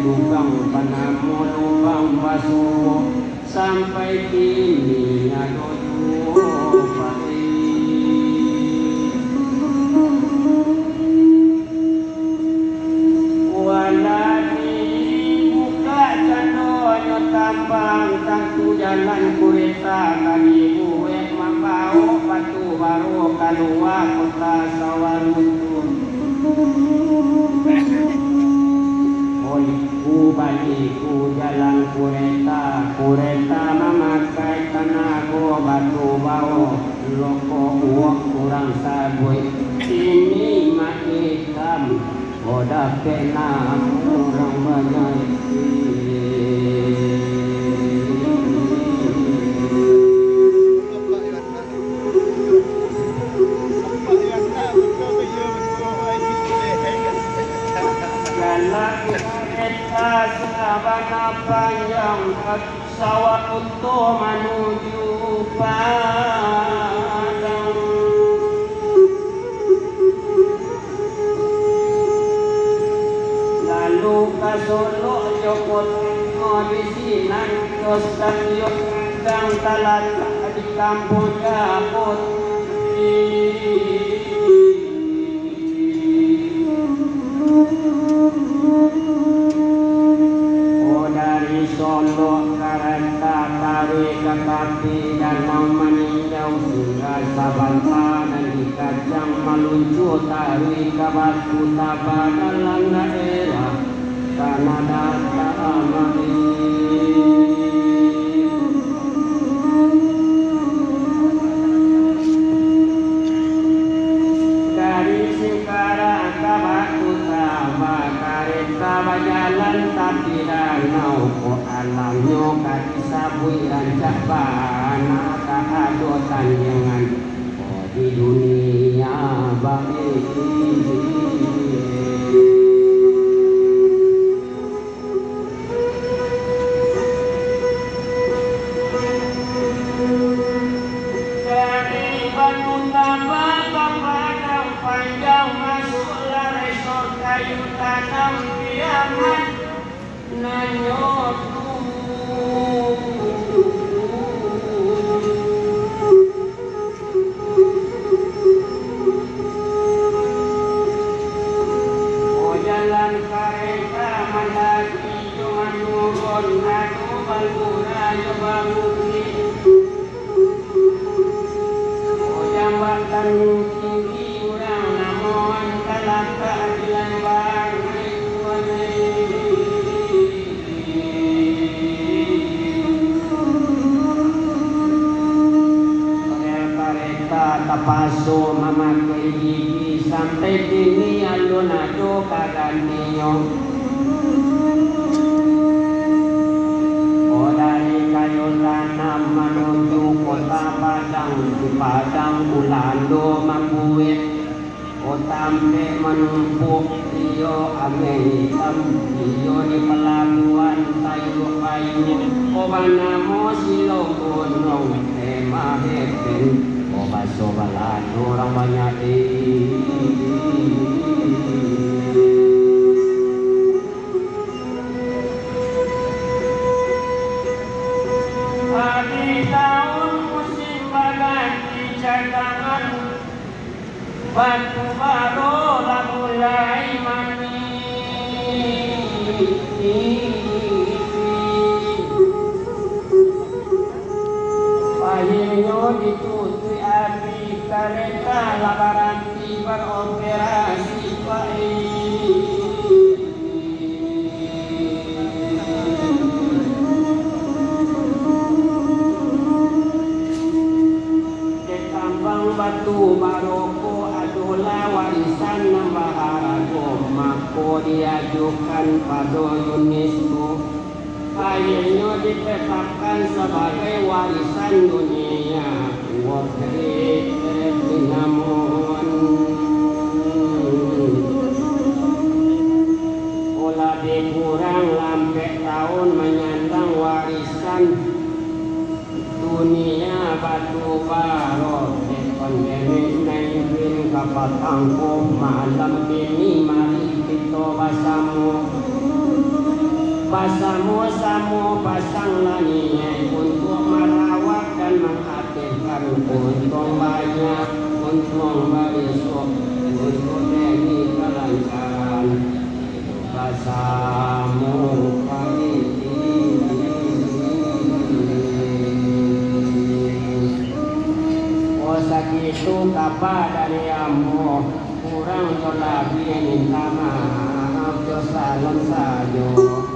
lubang panamu lubang basuh sampai kini ada pati walani buka candonyo tambang tangku jalan kureta kami buwe mambau batu baru kalua kota Sawaruntu Ku baliku jalan kureta memakai tenaga batu bau loko uang kurang sabui ini mak hitam oda pena kurang banyak sabana panjang sawah untuk menuju Padang lalu ke Solo Joko di Sinan Kosan Yogyakarta Talata di kampung Kaput Solo karanta tawi kakapi dan mau meninjau hingga sabanta dan di kacang meluncur tawi ke batu taba dalam daerah Kanada Amari dari sekarang ke batu taba kareta berjalan tapi danau alamnya kaki sabui rancak bana tak ada tandingan di dunia baik dari batu tambah ke padang panjang masuklah resort kayu tanam kiamat nanyot jalan kereta mendaki cuma nurun aku balgura coba bukti jambatan tinggi urang namun kalaka di lembang kereta tapaso memakai gigi sampai kini alun-alun kagantinya dari kayu tanam menuju kota Padang di Padang Ulando Mambuit Otampe menumpuk iyo ame hitam iyo di pelabuhan kayu-kayu obanamo silo gunung tema hepen obaso balado orang banyak di tahun musim berganti cadangan batu baru lah mulai mani akhirnya ditutup api kereta lebaran beroperasi baik batu Maroko adalah warisan bahara maka diajukan pada UNESCO akhirnya ditetapkan sebagai warisan dunia World Heritage namun olah dikurang lampai tahun menyandang warisan dunia batu bara pandemi-19 kapat angkuh malam ini mari kita bersama Bersama-sama pasang laniai untuk merawat dan mengaktifkan untung banyak, untung berisuk, untuk demi kelancaran bersama kami. Oh sakitu kapa dari ambo kurang dola minta maaf dosa non sajo.